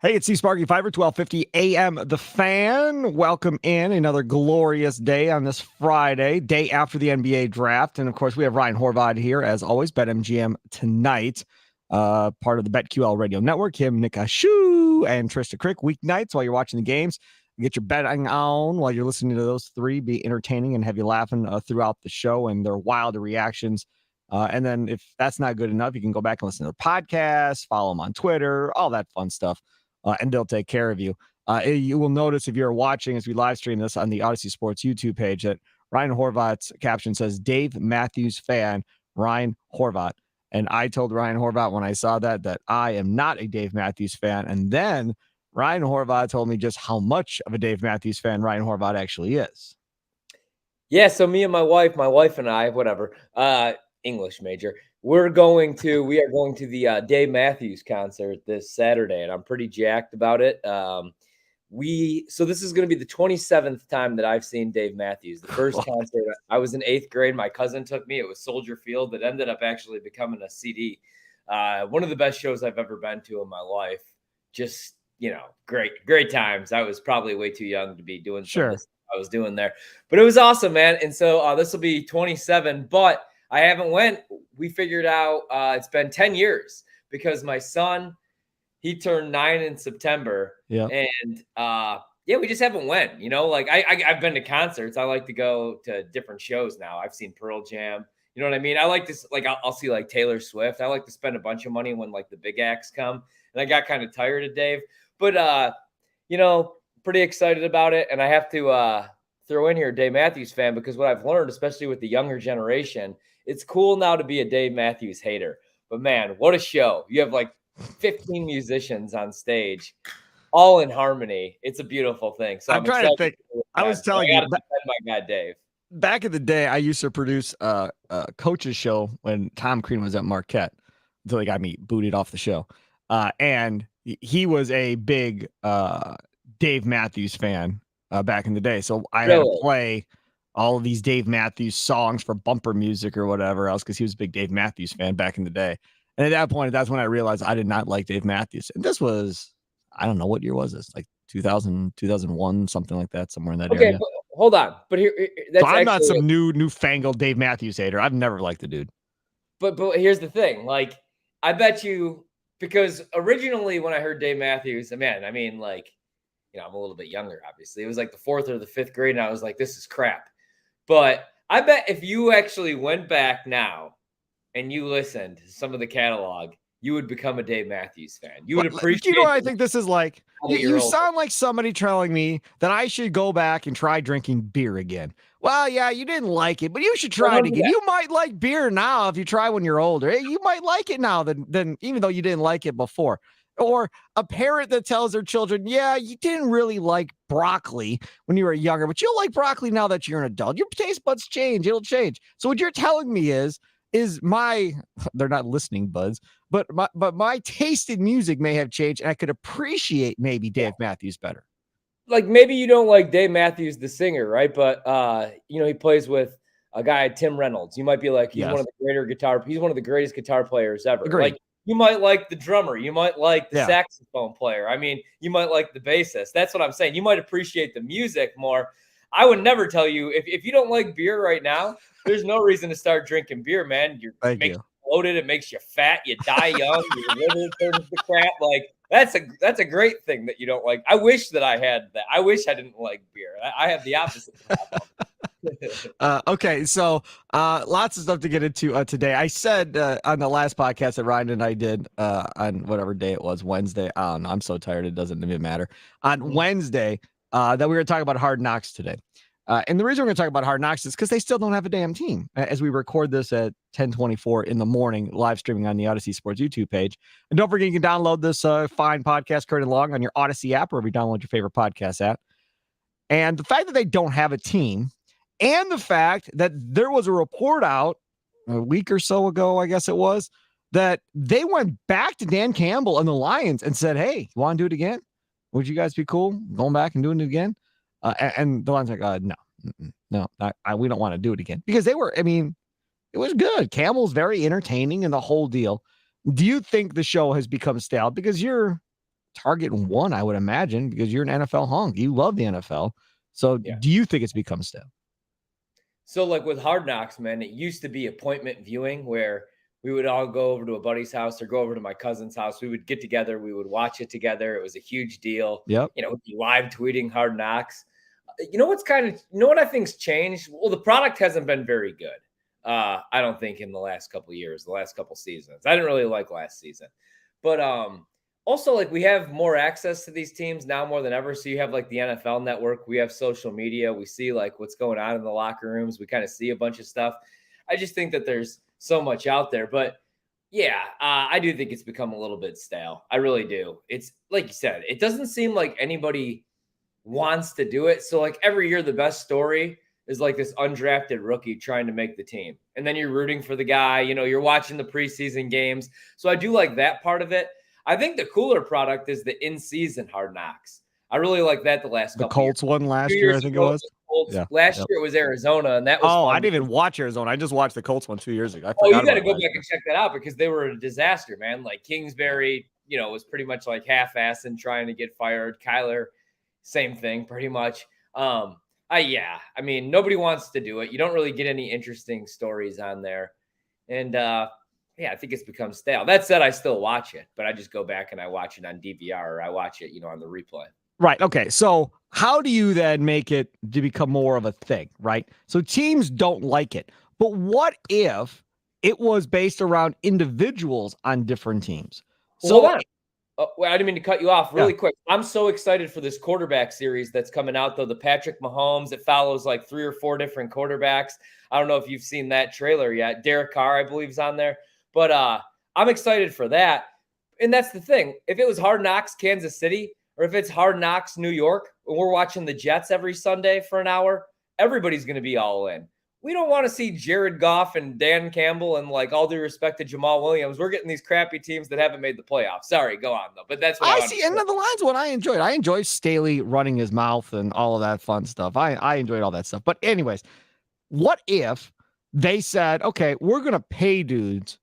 Hey, it's Sparky Fifer, 1250 AM The Fan. Welcome in another glorious day on this Friday, day after the NBA draft. And of course, we have Ryan Horvat here, as always, BetMGM tonight, part of the BetQL radio network. Him, Nick Ashu, and Trista Crick, weeknights while you're watching the games. Get your betting on while you're listening to those three. Be entertaining and have you laughing throughout the show and their wild reactions. And then if that's not good enough, you can go back and listen to their podcasts, follow them on Twitter, all that fun stuff. And they'll take care of you. You will notice if you're watching as we live stream this on the Odyssey Sports YouTube page that Ryan Horvat's caption says, Dave Matthews fan, Ryan Horvat. And I told Ryan Horvat when I saw that I am not a Dave Matthews fan. And then Ryan Horvat told me just how much of a Dave Matthews fan Ryan Horvat actually is. Yeah, so me and my wife and I, whatever, English major, we are going to the Dave Matthews concert this Saturday, and I'm pretty jacked about it. So this is going to be the 27th time that I've seen Dave Matthews. The first concert, I was in 8th grade. My cousin took me. It was Soldier Field. That ended up actually becoming a CD. One of the best shows I've ever been to in my life. Just, great times. I was probably way too young to be doing sure. I was doing there, but it was awesome, man. And so this will be 27, but I haven't went. We figured out it's been 10 years because my son, he turned 9 in September. Yeah. And we just haven't went, I've been to concerts. I like to go to different shows now. I've seen Pearl Jam. You know what I mean? I like this, I'll see like Taylor Swift. I like to spend a bunch of money when like the big acts come. And I got kind of tired of Dave, but pretty excited about it. And I have to throw in here Dave Matthews fan, because what I've learned, especially with the younger generation, it's cool now to be a Dave Matthews hater. But man, what a show. You have like 15 musicians on stage, all in harmony. It's a beautiful thing. So I'm trying to think. I was telling you, my guy Dave. Back in the day, I used to produce a coach's show when Tom Crean was at Marquette until he got me booted off the show. And he was a big Dave Matthews fan back in the day. So I had to play all of these Dave Matthews songs for bumper music or whatever else, because he was a big Dave Matthews fan back in the day. And at that point, that's when I realized I did not like Dave Matthews. And this was, I don't know, what year was this? Like 2000, 2001, something like that, somewhere in that area. But hold on. But here, that's so I'm not some newfangled Dave Matthews hater. I've never liked the dude. But here's the thing. Like, I bet you, because originally when I heard Dave Matthews, man, I mean, like, I'm a little bit younger, obviously. It was like the 4th or the 5th grade, and I was like, this is crap. But I bet if you actually went back now and you listened to some of the catalog, you would become a Dave Matthews fan. You would appreciate. You know what I think this is like? You sound like somebody telling me that I should go back and try drinking beer again. Well, yeah, you didn't like it, but you should try it again. You might like beer now if you try when you're older. You might like it now than even though you didn't like it before. Or a parent that tells their children, yeah, you didn't really like broccoli when you were younger, but you'll like broccoli now that you're an adult. Your taste buds change. It'll change. So what you're telling me is my, they're not listening buds, but my taste in music may have changed, and I could appreciate maybe Dave Matthews better. Like, maybe you don't like Dave Matthews, the singer, right? But, he plays with a guy, Tim Reynolds. You might be like, he's one of the greatest guitar players ever. Agreed. Like, you might like the drummer. You might like the saxophone player. I mean, you might like the bassist. That's what I'm saying. You might appreciate the music more. I would never tell you, if you don't like beer right now, there's no reason to start drinking beer, man. You bloated. It makes you fat. You die young. Your liver turns to crap. Like, that's a great thing that you don't like. I wish that I had that. I wish I didn't like beer. I have the opposite problem. Okay, so lots of stuff to get into today. I said on the last podcast that Ryan and I did on whatever day it was, Wednesday. I don't know. I'm so tired. It doesn't even matter. On Wednesday, that we were going to talk about Hard Knocks today. And the reason we're going to talk about Hard Knocks is because they still don't have a damn team as we record this at 10:24 in the morning, live streaming on the Odyssey Sports YouTube page. And don't forget, you can download this fine podcast, Kurt and Long, on your Odyssey app, or wherever you download your favorite podcast app. And the fact that they don't have a team, and the fact that there was a report out a week or so ago, I guess it was, that they went back to Dan Campbell and the Lions and said, hey, you want to do it again? Would you guys be cool going back and doing it again? And the Lions are like, no, we don't want to do it again. Because they were, it was good. Campbell's very entertaining and the whole deal. Do you think the show has become stale? Because you're target one, I would imagine, because you're an NFL honk. You love the NFL. So Yeah. do you think it's become stale? So like with Hard Knocks, man, it used to be appointment viewing where we would all go over to a buddy's house or go over to my cousin's house. We would get together. We would watch it together. It was a huge deal. Yep. We'd be live tweeting Hard Knocks. What I think's changed? Well, the product hasn't been very good. I don't think in the last couple of years, the last couple seasons. I didn't really like last season. But also, like, we have more access to these teams now more than ever. So you have like the NFL Network. We have social media. We see like what's going on in the locker rooms. We kind of see a bunch of stuff. I just think that there's so much out there. But yeah, I do think it's become a little bit stale. I really do. It's like you said, it doesn't seem like anybody wants to do it. So like every year, the best story is like this undrafted rookie trying to make the team. And then you're rooting for the guy, you're watching the preseason games. So I do like that part of it. I think the cooler product is the in-season Hard Knocks. I really like that the last couple Colts years. one last year, I think it was. Yeah. Last year it was Arizona, and that was fun. I didn't even watch Arizona. I just watched the Colts one 2 years ago. You got to go back and check that out because they were a disaster, man. Like Kingsbury, was pretty much like half-assed and trying to get fired. Kyler, same thing, pretty much. I mean, nobody wants to do it. You don't really get any interesting stories on there. And I think it's become stale. That said, I still watch it, but I just go back and I watch it on DVR or I watch it, on the replay. Right. Okay. So how do you then make it to become more of a thing, right? So teams don't like it. But what if it was based around individuals on different teams? So hold on. I didn't mean to cut you off really quick. I'm so excited for this quarterback series that's coming out, though. The Patrick Mahomes, it follows like 3 or 4 different quarterbacks. I don't know if you've seen that trailer yet. Derek Carr, I believe, is on there. But I'm excited for that. And that's the thing. If it was Hard Knocks, Kansas City, or if it's Hard Knocks, New York, and we're watching the Jets every Sunday for an hour, everybody's going to be all in. We don't want to see Jared Goff and Dan Campbell and, like, all due respect to Jamal Williams. We're getting these crappy teams that haven't made the playoffs. Sorry, go on, though. But that's what I see. And the line's what I enjoyed. I enjoyed Staley running his mouth and all of that fun stuff. I enjoyed all that stuff. But anyways, what if they said, okay, we're going to pay dudes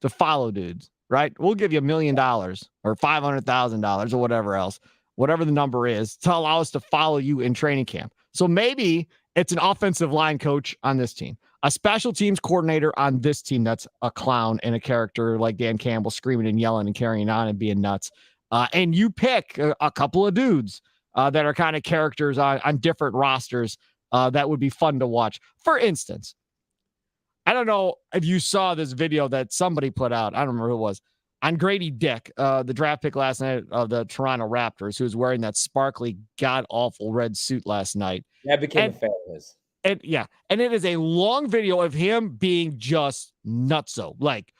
to follow dudes, right? We'll give you $1 million or $500,000 or whatever else, whatever the number is, to allow us to follow you in training camp. So maybe it's an offensive line coach on this team, a special teams coordinator on this team that's a clown and a character like Dan Campbell screaming and yelling and carrying on and being nuts. And you pick a couple of dudes that are kind of characters on different rosters that would be fun to watch. For instance, I don't know if you saw this video that somebody put out. I don't remember who it was. On Grady Dick, the draft pick last night of the Toronto Raptors, who was wearing that sparkly, god-awful red suit last night. I became a fan of his. And it is a long video of him being just nutso, like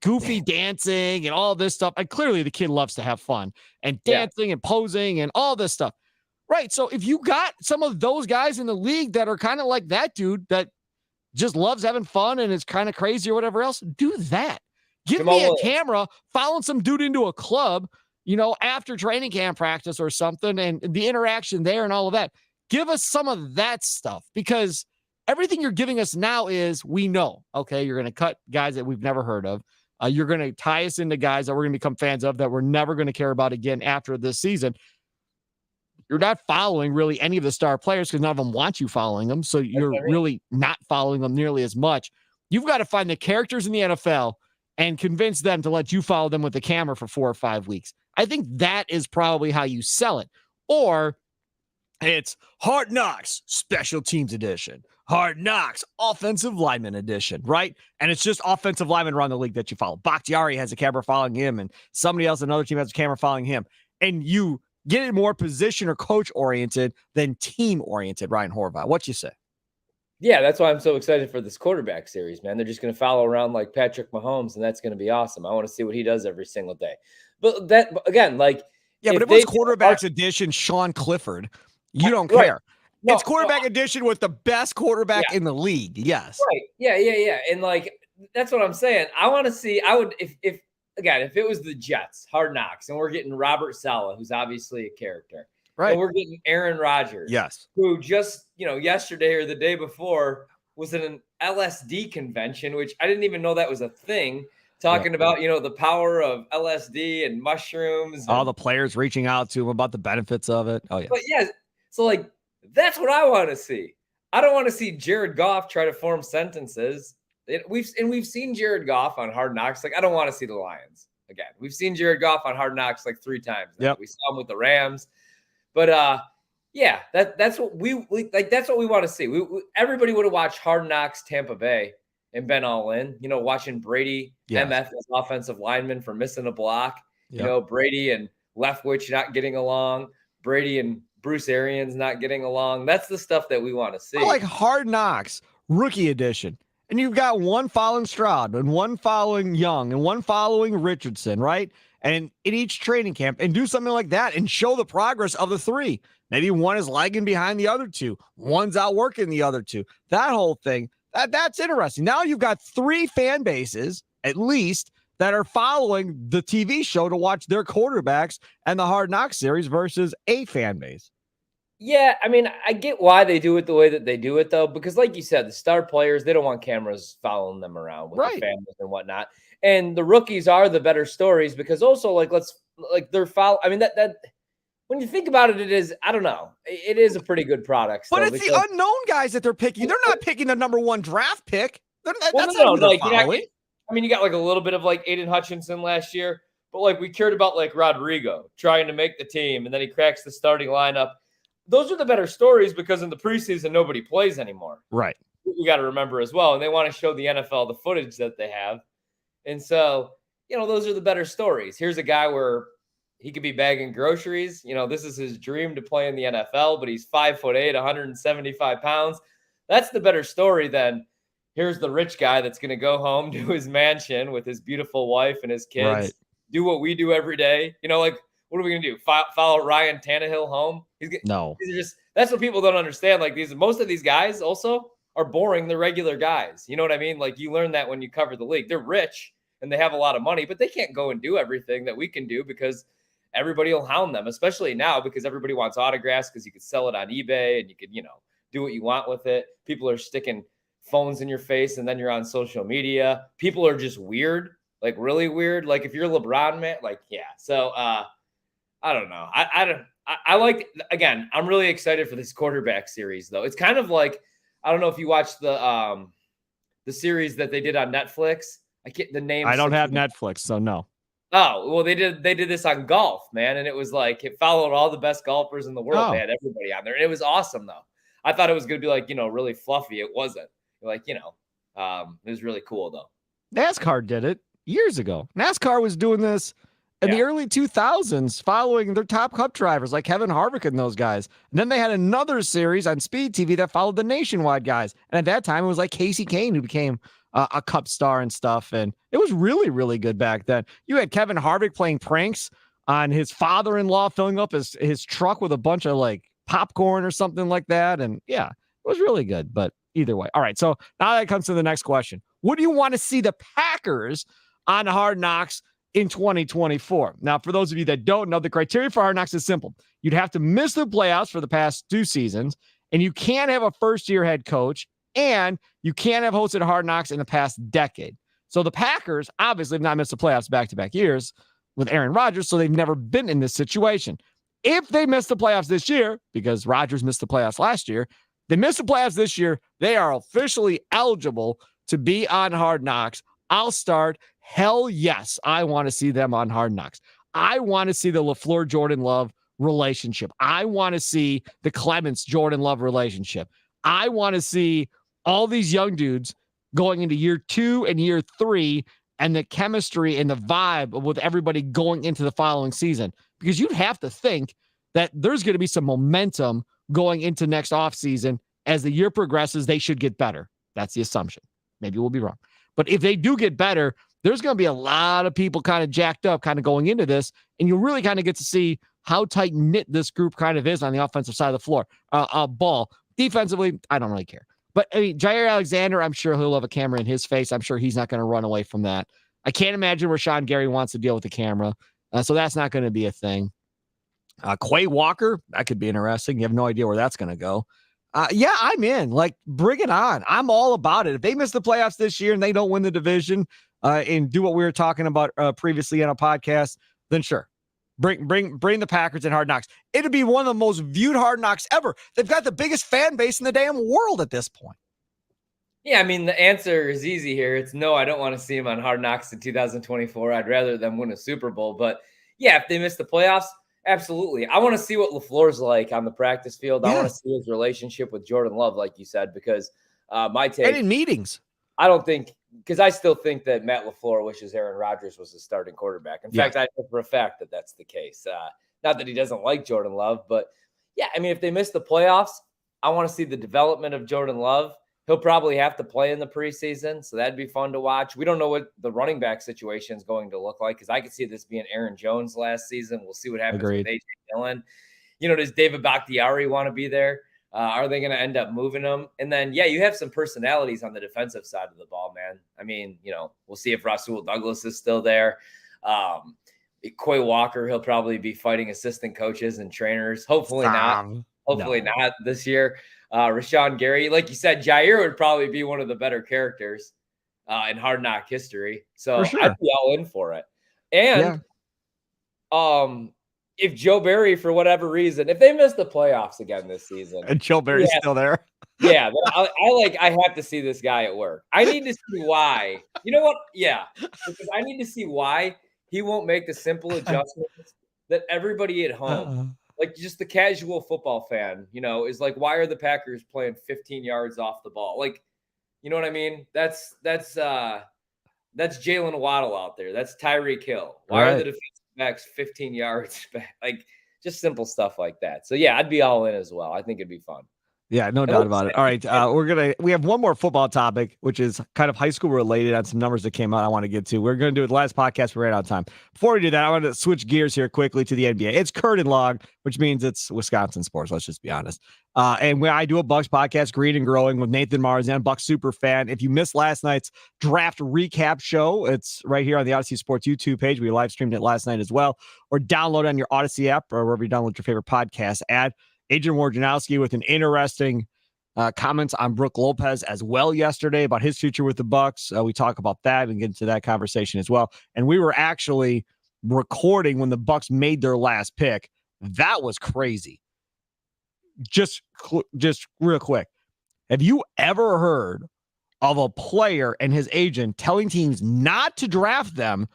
goofy dancing and all this stuff. And clearly the kid loves to have fun and dancing and posing and all this stuff. Right, so if you got some of those guys in the league that are kind of like that dude that just loves having fun and is kind of crazy or whatever else, do that. Give me a camera following some dude into a club, after training camp practice or something, and the interaction there and all of that. Give us some of that stuff, because everything you're giving us now is, we know, okay, you're going to cut guys that we've never heard of. You're going to tie us into guys that we're going to become fans of that we're never going to care about again after this season. You're not following really any of the star players because none of them want you following them. So you're really not following them nearly as much. You've got to find the characters in the NFL and convince them to let you follow them with the camera for 4 or 5 weeks. I think that is probably how you sell it. Or it's Hard Knocks Special Teams Edition, Hard Knocks Offensive Lineman Edition, right? And it's just offensive linemen around the league that you follow. Bakhtiari has a camera following him, and somebody else, another team has a camera following him. And you get it more position or coach oriented than team oriented. Ryan Horvat, what you say? Yeah, that's why I'm so excited for this quarterback series, man. They're just going to follow around like Patrick Mahomes, and that's going to be awesome. I want to see what he does every single day. But that, again, like, but if it was quarterbacks edition Sean Clifford, you don't care. No, it's quarterback edition with the best quarterback in the league. Yes. Right. Yeah. And like, that's what I'm saying. I want to see, if it was the Jets, Hard Knocks, and we're getting Robert Saleh, who's obviously a character. Right. And we're getting Aaron Rodgers. Yes. Who just, yesterday or the day before was at an LSD convention, which I didn't even know that was a thing, talking about, the power of LSD and mushrooms. All the players reaching out to him about the benefits of it. Oh, yeah. But yeah, so like, that's what I want to see. I don't want to see Jared Goff try to form sentences. We've seen Jared Goff on Hard Knocks. Like, I don't want to see the Lions again. We've seen Jared Goff on Hard Knocks like 3 times. Yep. We saw him with the Rams. But yeah, that's what we like. That's what we want to see. Everybody would have watched Hard Knocks Tampa Bay and been all in. Watching Brady MF as offensive lineman for missing a block. Yep. Brady and Leftwich not getting along. Brady and Bruce Arians not getting along. That's the stuff that we want to see. I like Hard Knocks Rookie Edition. And you've got one following Stroud and one following Young and one following Richardson, right? And in each training camp, and do something like that and show the progress of the 3. Maybe one is lagging behind the other 2. One's outworking the other 2. That whole thing, that's interesting. Now you've got 3 fan bases, at least, that are following the TV show to watch their quarterbacks and the Hard Knocks series versus a fan base. Yeah, I mean, I get why they do it the way that they do it, though, because like you said, the star players, they don't want cameras following them around with their families and whatnot. And the rookies are the better stories because also, they're I mean, that when you think about it, it is, I don't know, it is a pretty good product. But it's the unknown guys that they're picking. They're not picking the number 1 draft pick. You got like a little bit of like Aiden Hutchinson last year, but like we cared about like Rodrigo trying to make the team and then he cracks the starting lineup. Those are the better stories because in the preseason, nobody plays anymore. Right. We got to remember as well. And they want to show the NFL the footage that they have. And so, those are the better stories. Here's a guy where he could be bagging groceries. This is his dream to play in the NFL, but he's 5'8", 175 pounds. That's the better story than here's the rich guy that's going to go home to his mansion with his beautiful wife and his kids, do what we do every day. What are we going to do? Follow Ryan Tannehill home? No. That's what people don't understand. Like most of these guys also are boring. They're regular guys. You know what I mean? Like you learn that when you cover the league. They're rich and they have a lot of money, but they can't go and do everything that we can do because everybody will hound them, especially now because everybody wants autographs because you could sell it on eBay and you could, do what you want with it. People are sticking phones in your face and then you're on social media. People are just weird, like really weird. Like if you're LeBron, man, like, yeah. So, I don't know. I like, again, I'm really excited for this quarterback series though. It's kind of like, I don't know if you watched the series that they did on Netflix. I can't the name. I don't have Netflix, so no. Oh, well, they did this on golf, man. And it was like, it followed all the best golfers in the world. They had everybody on there. And it was awesome though. I thought it was going to be like, really fluffy. It wasn't like, it was really cool though. NASCAR did it years ago. NASCAR was doing this in the early 2000s, following their top cup drivers like Kevin Harvick and those guys. And then they had another series on Speed TV that followed the Nationwide guys. And at that time, it was like Casey Kane who became a cup star and stuff. And it was really, really good back then. You had Kevin Harvick playing pranks on his father-in-law, filling up his truck with a bunch of like popcorn or something like that. And yeah, it was really good. But either way. All right. So now that comes to the next question. What do you want to see the Packers on Hard Knocks in 2024? Now, for those of you that don't know, the criteria for Hard Knocks is simple. You'd have to miss the playoffs for the past 2 seasons, and you can't have a first-year head coach, and you can't have hosted Hard Knocks in the past decade. So the Packers obviously have not missed the playoffs back-to-back years with Aaron Rodgers, so they've never been in this situation. If they miss the playoffs this year, because Rodgers missed the playoffs last year, they missed the playoffs this year, they are officially eligible to be on Hard Knocks. I'll start. Hell yes, I want to see them on Hard Knocks. I want to see the LaFleur Jordan Love relationship. I want to see the Clements Jordan Love relationship. I want to see all these young dudes going into year 2 and year 3 and the chemistry and the vibe with everybody going into the following season. Because you'd have to think that there's going to be some momentum going into next offseason. As the year progresses, they should get better. That's the assumption. Maybe we'll be wrong. But if they do get better, there's going to be a lot of people kind of jacked up kind of going into this, and you'll really kind of get to see how tight-knit this group kind of is on the offensive side of the floor. Ball. Defensively, I don't really care. But I mean, Jair Alexander, I'm sure he'll have a camera in his face. I'm sure he's not going to run away from that. I can't imagine Rashawn Gary wants to deal with the camera, so that's not going to be a thing. Quay Walker, that could be interesting. You have no idea where that's going to go. Yeah, I'm in. Like, bring it on. I'm all about it. If they miss the playoffs this year and they don't win the division, and do what we were talking about previously on a podcast, then sure. Bring the Packers in Hard Knocks. It'd be one of the most viewed Hard Knocks ever. They've got the biggest fan base in the damn world at this point. Yeah, I mean, the answer is easy here. It's no, I don't want to see him on Hard Knocks in 2024. I'd rather them win a Super Bowl. But yeah, if they miss the playoffs, absolutely. I want to see what LaFleur's like on the practice field. I want to see his relationship with Jordan Love, like you said, because my take. And in meetings. I don't think, because I still think that Matt LaFleur wishes Aaron Rodgers was the starting quarterback. In fact, I know for a fact that that's the case. Not that he doesn't like Jordan Love, but yeah, I mean, if they miss the playoffs, I want to see the development of Jordan Love. He'll probably have to play in the preseason, so that'd be fun to watch. We don't know what the running back situation is going to look like, because I could see this being Aaron Jones last season. We'll see what happens with A.J. Dillon. Does David Bakhtiari want to be there? Are they going to end up moving them? And then, yeah, you have some personalities on the defensive side of the ball, man. I mean, we'll see if Rasul Douglas is still there. Quay Walker, he'll probably be fighting assistant coaches and trainers. Hopefully not. Hopefully not this year. Rashawn Gary, like you said, Jair would probably be one of the better characters in Hard Knock history. So I'd be all in for it. And if Joe Barry, for whatever reason, if they miss the playoffs again this season, and Joe Barry's still there, I have to see this guy at work. I need to see why. You know what? Yeah, because I need to see why he won't make the simple adjustments that everybody at home, like just the casual football fan, is like, why are the Packers playing 15 yards off the ball? Like, you know what I mean? That's Jalen Waddle out there. That's Tyreek Hill. Why are the defensive backs 15 yards back? Like, just simple stuff like that. So yeah, I'd be all in as well. I think it'd be fun. Yeah, no doubt about it. All right, we have one more football topic, which is kind of high school related on some numbers that came out I want to get to. We're going to do it the last podcast. We ran out of time. Before we do that, I want to switch gears here quickly to the NBA. It's curtain log, which means it's Wisconsin sports. Let's just be honest. And when I do a Bucks podcast, Green and Growing with Nathan Marzan, Bucks super fan. If you missed last night's draft recap show, it's right here on the Odyssey Sports YouTube page. We live streamed it last night as well, or download it on your Odyssey app or wherever you download your favorite podcast ad. Adrian Wojnarowski with an interesting comments on Brook Lopez as well yesterday about his future with the Bucks. We talk about that and get into that conversation as well. And we were actually recording when the Bucks made their last pick. That was crazy. Just real quick. Have you ever heard of a player and his agent telling teams not to draft them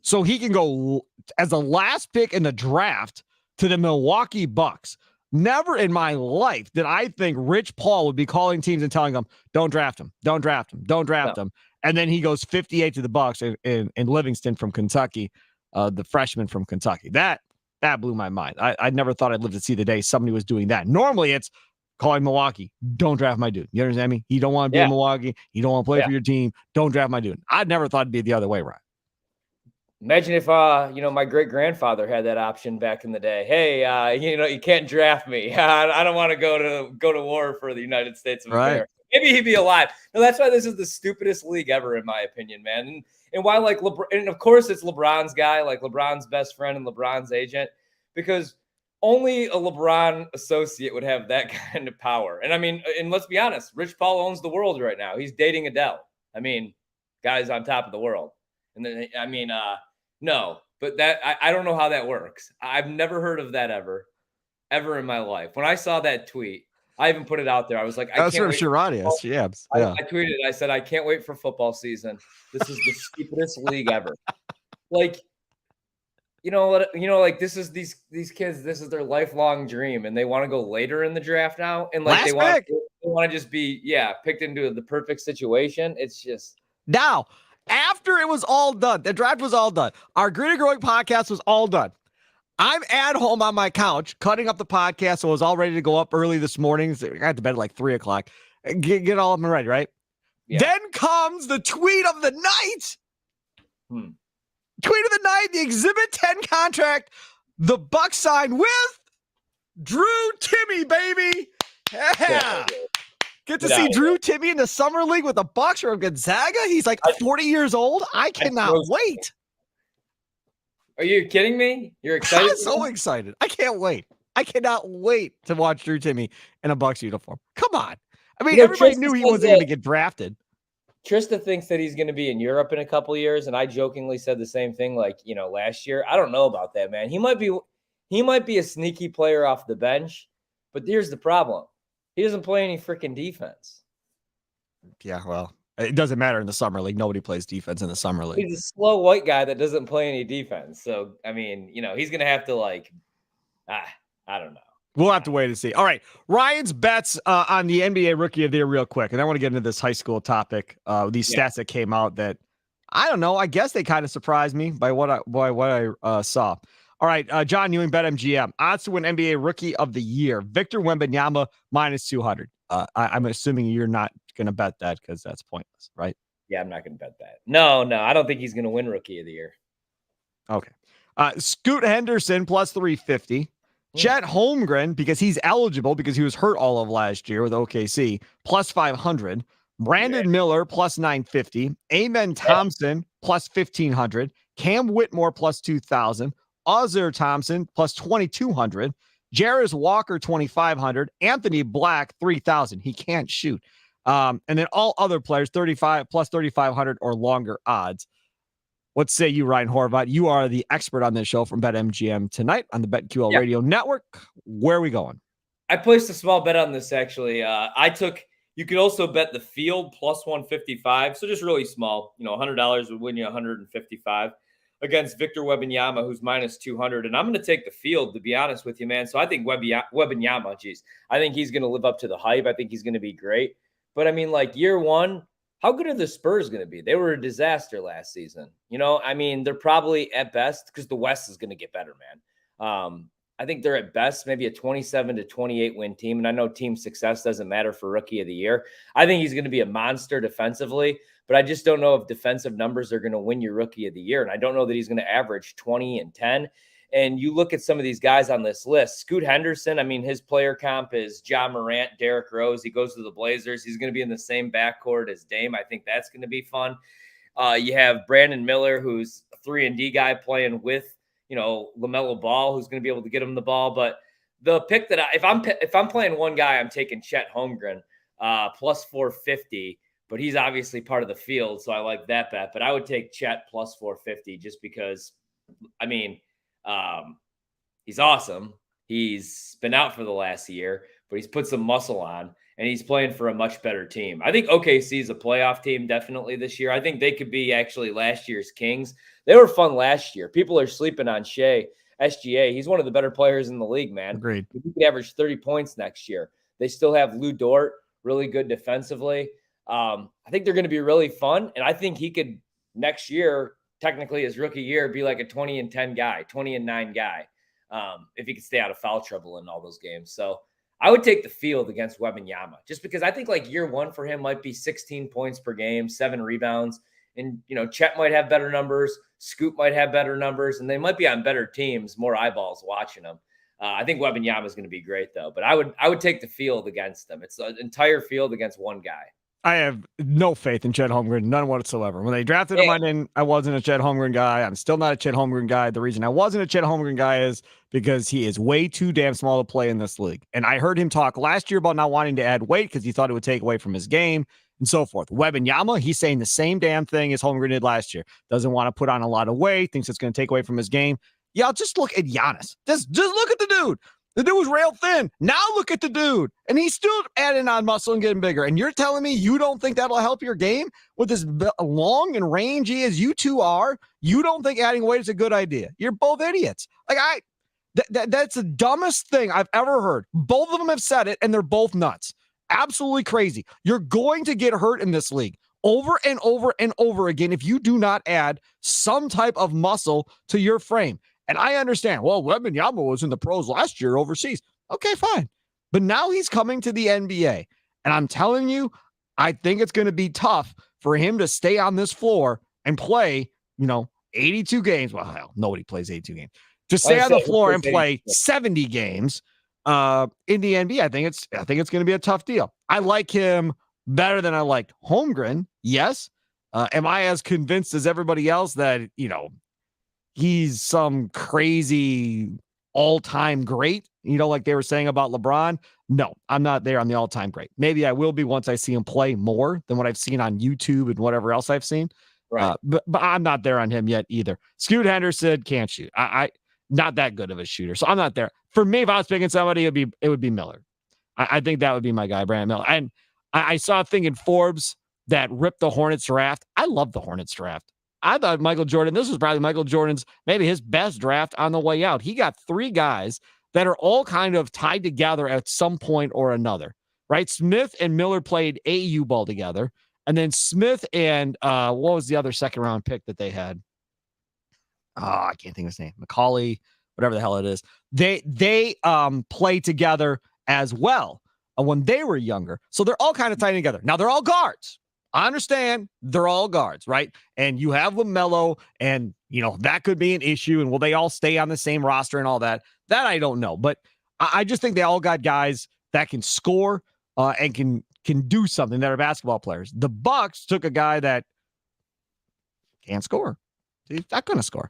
so he can go as a last pick in the draft to the Milwaukee Bucks? Never in my life did I think Rich Paul would be calling teams and telling them, don't draft him, don't draft him, don't draft him. And then he goes 58 to the Bucks in Livingston from Kentucky, the freshman from Kentucky. That blew my mind. I never thought I'd live to see the day somebody was doing that. Normally it's calling Milwaukee, don't draft my dude. You understand me? He don't want to be in Milwaukee. He don't want to play for your team. Don't draft my dude. I never thought it'd be the other way, Ryan. Imagine if, my great-grandfather had that option back in the day. Hey, you can't draft me. I don't want to go to war for the United States of America. Maybe he'd be alive. No, that's why this is the stupidest league ever, in my opinion, man. And why, like, LeBron, and of course it's LeBron's guy, like LeBron's best friend and LeBron's agent, because only a LeBron associate would have that kind of power. And I mean, and let's be honest, Rich Paul owns the world right now. He's dating Adele. I mean, guy's on top of the world. And then, no, but that I don't know how that works. I've never heard of that ever in my life. When I saw that tweet, I even put it out there. I was like, I can't wait. I tweeted, I said, I can't wait for football season. This is the stupidest league ever. Like, like this is these kids, this is their lifelong dream, and they want to go later in the draft now. And like they want to just be, picked into the perfect situation. It's just now. After it was all done, the draft was all done. Our Green and Growing podcast was all done. I'm at home on my couch cutting up the podcast, so I was all ready to go up early this morning. So I got to bed at like 3 o'clock. Get all of them ready, right? Yeah. Then comes the tweet of the night. Tweet of the night, the Exhibit 10 contract. The Bucks signed with Drew Timme, baby. Yeah. Get to see Drew Timme in the summer league with the Bucks or Gonzaga. He's like 40 years old. I cannot wait. Are you kidding me? You're excited? I'm so excited. I can't wait. I cannot wait to watch Drew Timme in a Bucks uniform. Come on. I mean, everybody knew he wasn't going to get drafted. Trista thinks that he's going to be in Europe in a couple of years, and I jokingly said the same thing, like, last year. I don't know about that, man. He might be a sneaky player off the bench, but here's the problem: he doesn't play any freaking defense. Yeah, well, it doesn't matter in the summer league. Nobody plays defense in the summer league. He's a slow white guy that doesn't play any defense. So I mean, he's going to have to I don't know. We'll have to wait and see. All right, Ryan's bets on the NBA Rookie of the Year real quick, and I want to get into this high school topic. These stats that came out that I don't know. I guess they kind of surprised me by what I saw. All right, John Ewing, BetMGM. Odds to win NBA Rookie of the Year. Victor Wembanyama minus 200. I'm assuming you're not going to bet that because that's pointless, right? Yeah, I'm not going to bet that. No, I don't think he's going to win Rookie of the Year. Okay. Scoot Henderson plus 350. Chet Holmgren, because he's eligible because he was hurt all of last year with OKC, plus 500. Brandon Miller plus 950. Amen Thompson plus 1500. Cam Whitmore plus 2000. Ozzer Thompson plus 2200. Jarris Walker 2500. Anthony Black 3000. He can't shoot. And then all other players 35 plus 3500 or longer odds. What say you, Ryan Horvat? You are the expert on this show from BetMGM tonight on the BetQL Radio Network. Where are we going? I placed a small bet on this, actually. You could also bet the field plus 155. So just really small. $100 would win you 155 against Victor Wembanyama, who's minus 200. And I'm going to take the field, to be honest with you, man. So I think Wembanyama, I think he's going to live up to the hype. I think he's going to be great. But I mean, year one, how good are the Spurs going to be? They were a disaster last season. They're probably at best, because the West is going to get better, man. I think they're at best maybe a 27-28 win team. And I know team success doesn't matter for Rookie of the Year. I think he's going to be a monster defensively, but I just don't know if defensive numbers are going to win your Rookie of the Year. And I don't know that he's going to average 20 and 10. And you look at some of these guys on this list, Scoot Henderson, his player comp is Ja Morant, Derrick Rose. He goes to the Blazers. He's going to be in the same backcourt as Dame. I think that's going to be fun. You have Brandon Miller, who's a 3-and-D guy playing with, LaMelo Ball, who's going to be able to get him the ball. But the pick that if I'm playing one guy, I'm taking Chet Holmgren plus 450. But he's obviously part of the field, so I like that bet. But I would take Chet plus 450 just because, he's awesome. He's been out for the last year, but he's put some muscle on, and he's playing for a much better team. I think OKC is a playoff team definitely this year. I think they could be actually last year's Kings. They were fun last year. People are sleeping on Shea, SGA. He's one of the better players in the league, man. Agreed. He could average 30 points next year. They still have Lou Dort, really good defensively. I think they're going to be really fun, and I think he could next year, technically his rookie year, be like a 20-10 guy, 20-9 guy, if he could stay out of foul trouble in all those games. So I would take the field against Wembanyama, just because I think year one for him might be 16 points per game, 7 rebounds. And, Chet might have better numbers. Scoot might have better numbers, and they might be on better teams, more eyeballs watching them. I think Wembanyama is going to be great, though. But I would take the field against them. It's an entire field against one guy. I have no faith in Chet Holmgren, none whatsoever. When they drafted him, I wasn't a Chet Holmgren guy. I'm still not a Chet Holmgren guy. The reason I wasn't a Chet Holmgren guy is because he is way too damn small to play in this league. And I heard him talk last year about not wanting to add weight because he thought it would take away from his game and so forth. Wembanyama, he's saying the same damn thing as Holmgren did last year. Doesn't want to put on a lot of weight, thinks it's going to take away from his game. Yeah, just look at Giannis. Just look at the dude. The dude was rail thin. Now look at the dude. And he's still adding on muscle and getting bigger. And you're telling me you don't think that'll help your game with as long and rangy as you two are? You don't think adding weight is a good idea? You're both idiots. That's the dumbest thing I've ever heard. Both of them have said it, and they're both nuts. Absolutely crazy. You're going to get hurt in this league over and over and over again if you do not add some type of muscle to your frame. And I understand, well, Wembanyama was in the pros last year overseas. Okay, fine. But now he's coming to the NBA. And I'm telling you, I think it's going to be tough for him to stay on this floor and play, 82 games. Well, hell, nobody plays 82 games. To stay on the floor and play 70 games in the NBA, I think it's going to be a tough deal. I like him better than I liked Holmgren. Yes. Am I as convinced as everybody else that, he's some crazy all-time great? like they were saying about LeBron. No, I'm not there on the all-time great. Maybe I will be once I see him play more than what I've seen on YouTube and whatever else I've seen. Right. But I'm not there on him yet either. Scoot Henderson can't shoot. I not that good of a shooter, so I'm not there. For me, if I was picking somebody, it would be Miller. I think that would be my guy, Brandon Miller. And I saw a thing in Forbes that ripped the Hornets draft. I love the Hornets draft. I thought Michael Jordan, this was probably Michael Jordan's, maybe his best draft on the way out. He got 3 guys that are all kind of tied together at some point or another, right? Smith and Miller played AAU ball together. And then Smith and what was the other second round pick that they had? Oh, I can't think of his name. Macaulay, whatever the hell it is. They played together as well when they were younger. So they're all kind of tied together. Now they're all guards. I understand they're all guards, right? And you have LaMelo, and that could be an issue. And will they all stay on the same roster and all that? That I don't know. But I just think they all got guys that can score and can do something, that are basketball players. The Bucks took a guy that can't score. He's not going to score.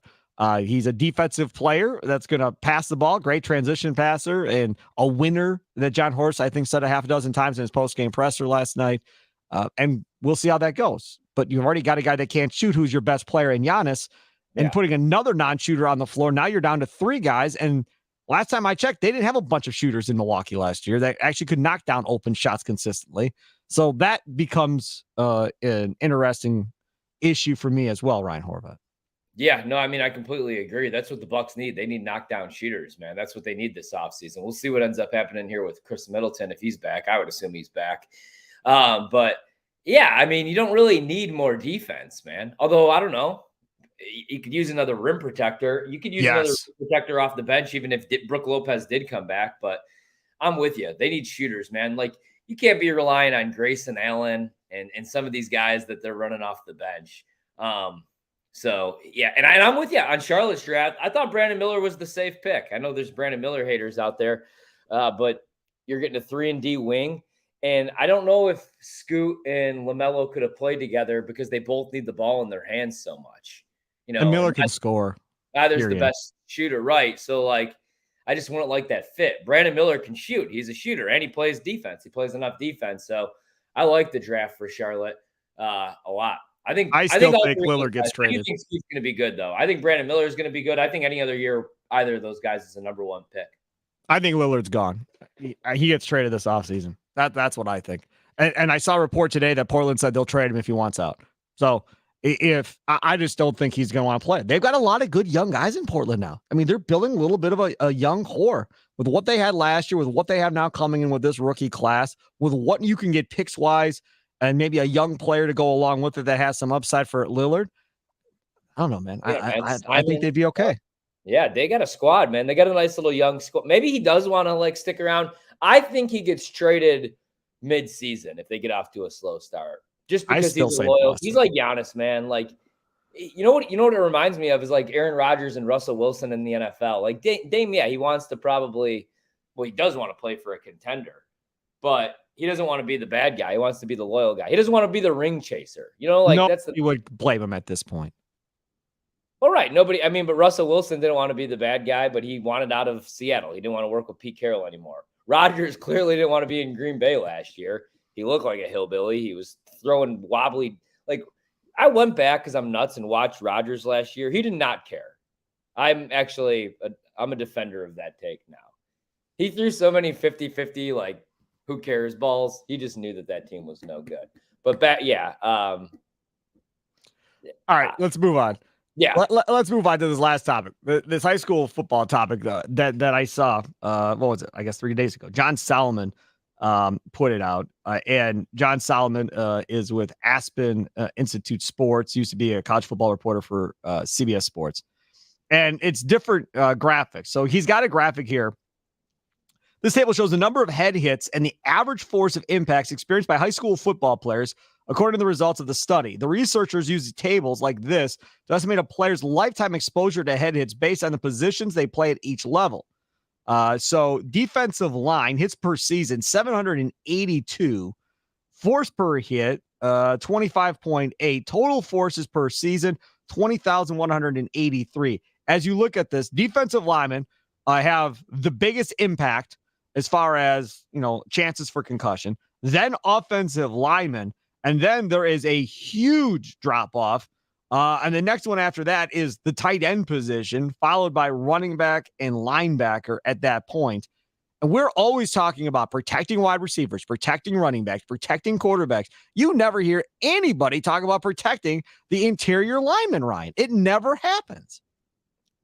He's a defensive player that's going to pass the ball, great transition passer, and a winner that John Horst, I think, said a half a dozen times in his post-game presser last night. And we'll see how that goes. But you've already got a guy that can't shoot, who's your best player in Giannis, and putting another non-shooter on the floor. Now you're down to 3 guys. And last time I checked, they didn't have a bunch of shooters in Milwaukee last year that actually could knock down open shots consistently. So that becomes an interesting issue for me as well, Ryan Horvat. Yeah, no, I mean, I completely agree. That's what the Bucks need. They need knockdown shooters, man. That's what they need this offseason. We'll see what ends up happening here with Chris Middleton if he's back. I would assume he's back. But yeah, I mean, you don't really need more defense, man. Although I don't know, you could use another rim protector. You could use another rim protector off the bench, even if Brook Lopez did come back. But I'm with you. They need shooters, man. Like, you can't be relying on Grayson Allen and some of these guys that they're running off the bench. So yeah, and I'm with you on Charlotte's draft. I thought Brandon Miller was the safe pick. I know there's Brandon Miller haters out there, but you're getting a 3-and-D wing. And I don't know if Scoot and LaMelo could have played together because they both need the ball in their hands so much. And Miller can score. Either's the best shooter, right? So, like, I just wouldn't like that fit. Brandon Miller can shoot. He's a shooter, and he plays defense. He plays enough defense. So I like the draft for Charlotte a lot. I think Lillard gets traded. I think he's going to be good, though. I think Brandon Miller is going to be good. I think any other year, either of those guys is the number 1 pick. I think Lillard's gone. He gets traded this offseason. That's what I think. And I saw a report today that Portland said they'll trade him if he wants out. So if I just don't think he's going to want to play. They've got a lot of good young guys in Portland now. I mean, they're building a little bit of a young core with what they had last year, with what they have now coming in with this rookie class, with what you can get picks wise, and maybe a young player to go along with it that has some upside for Lillard. I don't know, man. Yeah, I think they'd be okay. Yeah, they got a squad, man. They got a nice little young squad. Maybe he does want to like stick around. I think he gets traded mid-season if they get off to a slow start. Just because he's loyal. He's like Giannis, man. Like, you know what it reminds me of is like Aaron Rodgers and Russell Wilson in the NFL. Like Dame, yeah, he wants to he does want to play for a contender, but he doesn't want to be the bad guy. He wants to be the loyal guy. He doesn't want to be the ring chaser. You would blame him at this point. All right. But Russell Wilson didn't want to be the bad guy, but he wanted out of Seattle. He didn't want to work with Pete Carroll anymore. Rodgers clearly didn't want to be in Green Bay last year. He looked like a hillbilly. He was throwing wobbly. Like, I went back because I'm nuts and watched Rodgers last year. He did not care. I'm a defender of that take now. He threw so many 50-50, like, who cares balls. He just knew that team was no good. But all right, let's move on. Yeah. Let's move on to this last topic. This high school football topic that I saw, what was it? I guess 3 days ago. John Solomon put it out. And John Solomon is with Aspen Institute Sports, used to be a college football reporter for CBS Sports. And it's different graphics. So he's got a graphic here. This table shows the number of head hits and the average force of impacts experienced by high school football players, according to the results of the study. The researchers used tables like this to estimate a player's lifetime exposure to head hits based on the positions they play at each level. So defensive line hits per season, 782. Force per hit, 25.8. Total forces per season, 20,183. As you look at this, defensive linemen, have the biggest impact as far as, chances for concussion, then offensive linemen, and then there is a huge drop off. And the next one after that is the tight end position, followed by running back and linebacker at that point. And we're always talking about protecting wide receivers, protecting running backs, protecting quarterbacks. You never hear anybody talk about protecting the interior lineman, Ryan. It never happens.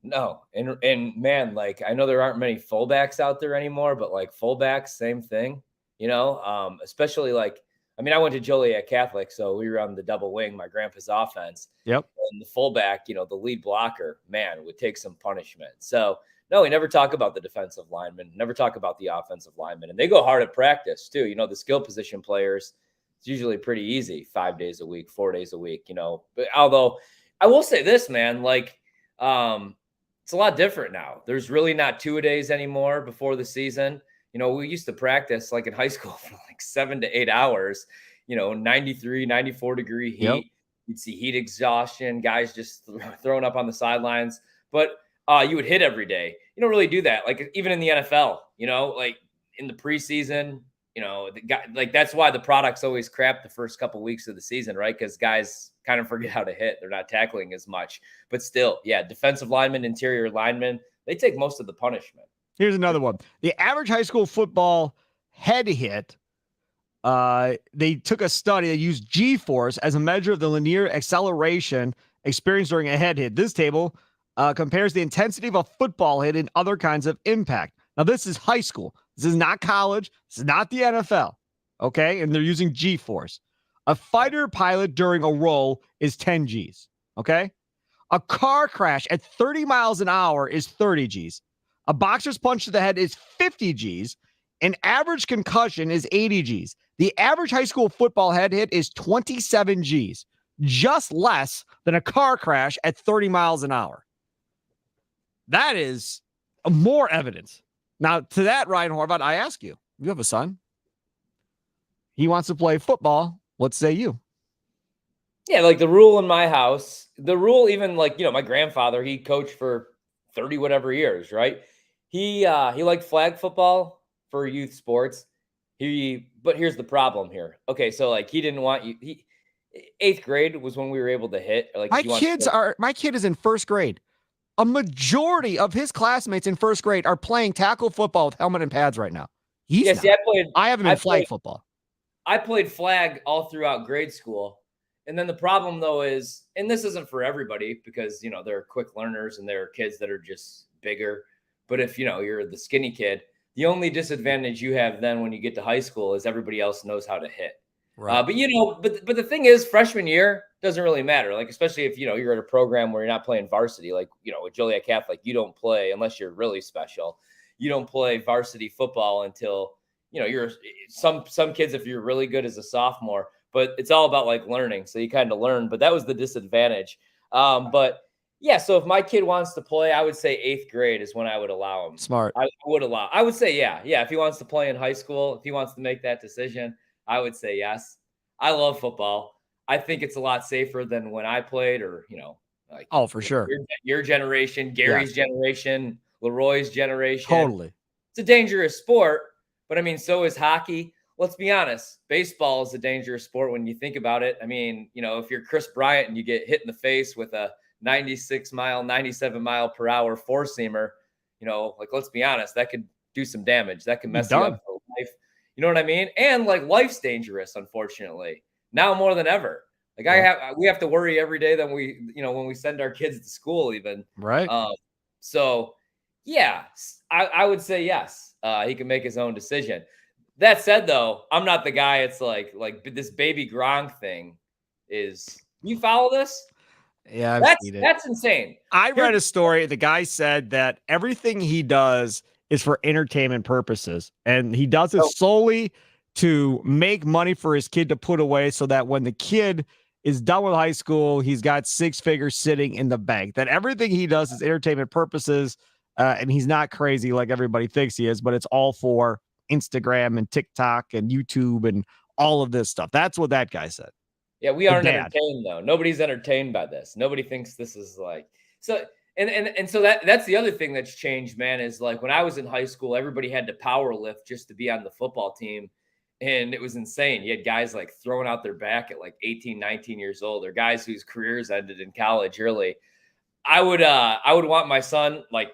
No. And man, like, I know there aren't many fullbacks out there anymore, but like fullbacks, same thing, especially like, I mean, I went to Joliet Catholic, so we were on the double wing, my grandpa's offense. Yep. And the fullback, the lead blocker, man, would take some punishment. So no, we never talk about the defensive linemen, never talk about the offensive linemen. And they go hard at practice too. The skill position players, it's usually pretty easy 5 days a week, 4 days a week, But although I will say this, man, like it's a lot different now. There's really not 2-a-days anymore before the season. We used to practice like in high school for like 7 to 8 hours, 93, 94 degree heat. Yep. You'd see heat exhaustion, guys just throwing up on the sidelines. But you would hit every day. You don't really do that. Like even in the NFL, like in the preseason, that's why the product's always crap the first couple of weeks of the season, right? Because guys kind of forget how to hit. They're not tackling as much. But still, yeah, defensive linemen, interior linemen, they take most of the punishment. Here's another one. The average high school football head hit, they took a study that used G-force as a measure of the linear acceleration experienced during a head hit. This table compares the intensity of a football hit and other kinds of impact. Now, this is high school. This is not college. This is not the NFL. Okay? And they're using G-force. A fighter pilot during a roll is 10 Gs. Okay? A car crash at 30 miles an hour is 30 Gs. A boxer's punch to the head is 50 Gs. An average concussion is 80 Gs. The average high school football head hit is 27 Gs, just less than a car crash at 30 miles an hour. That is more evidence. Now, to that, Ryan Horvat, I ask you, you have a son. He wants to play football. What say you? Yeah, like the rule in my house, the rule even like, my grandfather, he coached for 30 whatever years, right? He liked flag football for youth sports. But here's the problem here. Okay, so like he didn't want you. 8th grade was when we were able to hit. Like my kid is in 1st grade. A majority of his classmates in 1st grade are playing tackle football with helmet and pads right now. I have him in flag football. I played flag all throughout grade school. And then the problem though is, and this isn't for everybody because, there are quick learners and there are kids that are just bigger. But if, you're the skinny kid, the only disadvantage you have then when you get to high school is everybody else knows how to hit. Right. But the thing is, freshman year doesn't really matter. Like, especially if, you're at a program where you're not playing varsity, like, with Joliet Catholic, you don't play unless you're really special. You don't play varsity football until, you're some kids, if you're really good as a sophomore, but it's all about like learning. So you kind of learn, but that was the disadvantage. But yeah, so if my kid wants to play, I would say 8th grade is when I would allow him. Smart. I would say, yeah. If he wants to play in high school, if he wants to make that decision, I would say yes. I love football. I think it's a lot safer than when I played or, like for sure. Your generation, Gary's generation, Leroy's generation. Totally. It's a dangerous sport, but I mean, so is hockey. Let's be honest. Baseball is a dangerous sport when you think about it. I mean, if you're Chris Bryant and you get hit in the face with a 96 mile, 97 mile per hour four-seamer, like, let's be honest, that could do some damage. That can mess you up for life. You know what I mean? And like life's dangerous, unfortunately, now more than ever. Like we have to worry every day that when we send our kids to school even. Right. So yeah, I would say yes. He can make his own decision. That said, though, I'm not the guy. It's like this baby Gronk thing is. You follow this? Yeah, that's insane. I read a story. The guy said that everything he does is for entertainment purposes, and he does it solely to make money for his kid to put away, so that when the kid is done with high school, he's got 6 figures sitting in the bank. That everything he does is entertainment purposes, and he's not crazy like everybody thinks he is, but it's all for Instagram and TikTok and YouTube and all of this stuff. That's what that guy said. Yeah, we aren't entertained though. Nobody's entertained by this. Nobody thinks this is like so. And so that's the other thing that's changed, man, is like when I was in high school, everybody had to power lift just to be on the football team. And it was insane. You had guys like throwing out their back at like 18, 19 years old, or guys whose careers ended in college early. I would want my son, like,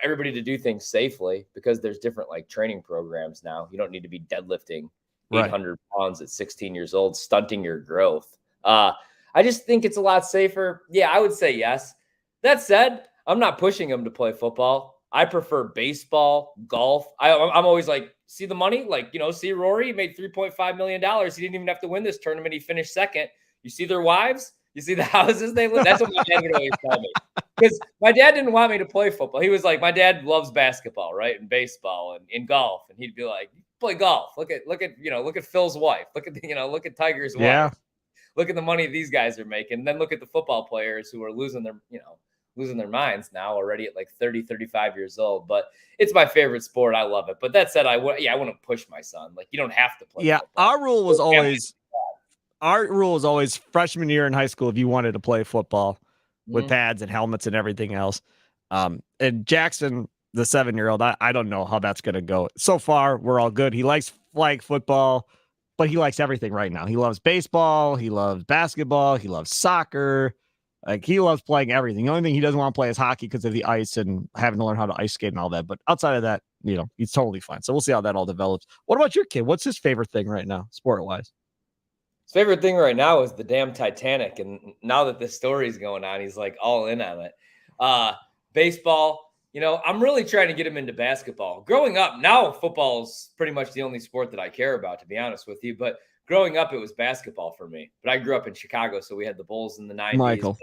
everybody to do things safely, because there's different like training programs now. You don't need to be deadlifting 800 pounds at 16 years old, stunting your growth. I just think it's a lot safer. Yeah, I would say yes. That said, I'm not pushing him to play football. I prefer baseball, golf. I'm always like, see the money? Like, see Rory, he made $3.5 million. He didn't even have to win this tournament. He finished second. You see their wives? You see the houses they live? That's what my dad would always tell me. Because my dad didn't want me to play football. He was like, my dad loves basketball, right? And baseball and in golf. And he'd be like, play golf. Look at Phil's wife. Look at Tiger's wife. Look at the money these guys are making. And then look at the football players who are losing their minds now already at like 30, 35 years old. But it's my favorite sport. I love it. But that said, I wouldn't push my son. Like, you don't have to play football. Our rule was always freshman year in high school, if you wanted to play football with pads and helmets and everything else. And Jackson, the 7-year-old, I don't know how that's going to go. So far, we're all good. He likes flag football, but he likes everything right now. He loves baseball. He loves basketball. He loves soccer. Like, he loves playing everything. The only thing he doesn't want to play is hockey because of the ice and having to learn how to ice skate and all that. But outside of that, he's totally fine. So we'll see how that all develops. What about your kid? What's his favorite thing right now, sport-wise? His favorite thing right now is the damn Titanic. And now that this story's going on, he's like all in on it. Baseball, I'm really trying to get him into basketball. Growing up, now football's pretty much the only sport that I care about, to be honest with you. But growing up, it was basketball for me. But I grew up in Chicago, so we had the Bulls in the 90s. Michael.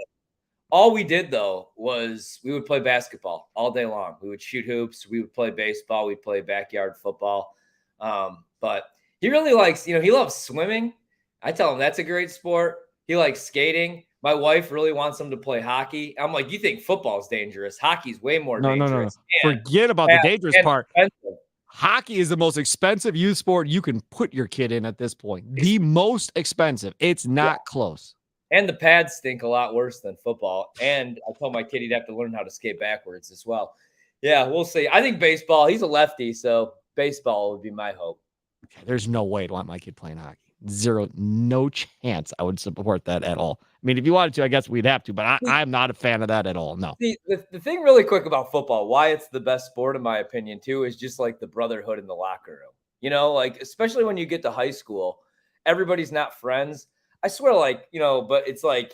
All we did, though, was we would play basketball all day long. We would shoot hoops. We would play baseball. We'd play backyard football. But he really likes, he loves swimming. I tell him that's a great sport. He likes skating. My wife really wants him to play hockey. I'm like, you think football's dangerous? Hockey's way more dangerous. No. Forget about the dangerous part. Expensive. Hockey is the most expensive youth sport you can put your kid in at this point. The most expensive. It's not close. And the pads stink a lot worse than football. And I told my kid he'd have to learn how to skate backwards as well. Yeah, we'll see. I think baseball, he's a lefty, so baseball would be my hope. Okay, there's no way I'd want my kid playing hockey. Zero, no chance I would support that at all. I mean, if you wanted to, I guess we'd have to, but I'm not a fan of that at all. No. The thing really quick about football, why it's the best sport in my opinion too, is just like the brotherhood in the locker room. Like especially when you get to high school, everybody's not friends. I swear, like, but it's like,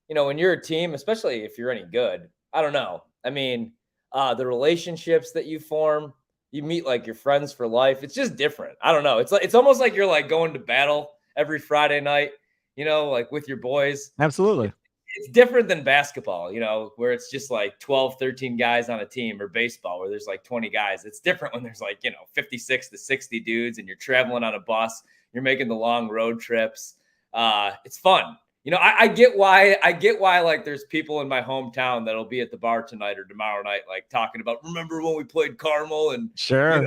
when you're a team, especially if you're any good, I don't know. I mean, the relationships that you form, you meet like your friends for life. It's just different. I don't know. It's almost like you're like going to battle every Friday night, like with your boys. Absolutely. It's different than basketball, where it's just like 12, 13 guys on a team, or baseball where there's like 20 guys. It's different when there's like, 56 to 60 dudes and you're traveling on a bus, you're making the long road trips. It's fun. I get why like there's people in my hometown that'll be at the bar tonight or tomorrow night, like talking about, remember when we played Carmel and sure.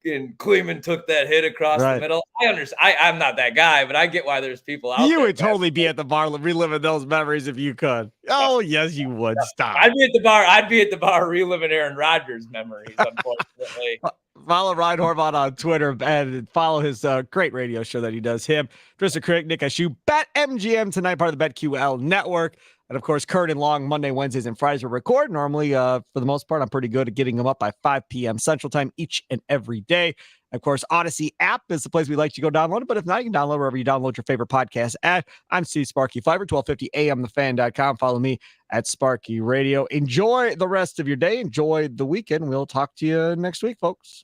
And Kleeman took that hit across the middle. I understand. I'm not that guy, but I get why there's people out there. You would totally be at the bar reliving those memories if you could. Oh, yes, you would. Stop. I'd be at the bar reliving Aaron Rodgers memories, unfortunately. Follow Ryan Horvat on Twitter and follow his great radio show that he does. Him, Tristan Crick, Nick Ashu, BetMGM tonight, part of the BetQL network. And, of course, Kurt and Long, Monday, Wednesdays, and Fridays we record. Normally, for the most part, I'm pretty good at getting them up by 5 p.m. Central Time each and every day. Of course, Odyssey app is the place we'd like you to go download it. But if not, you can download wherever you download your favorite podcast at. I'm Steve Sparky Fifer, 1250 AMthefan.com. Follow me at Sparky Radio. Enjoy the rest of your day. Enjoy the weekend. We'll talk to you next week, folks.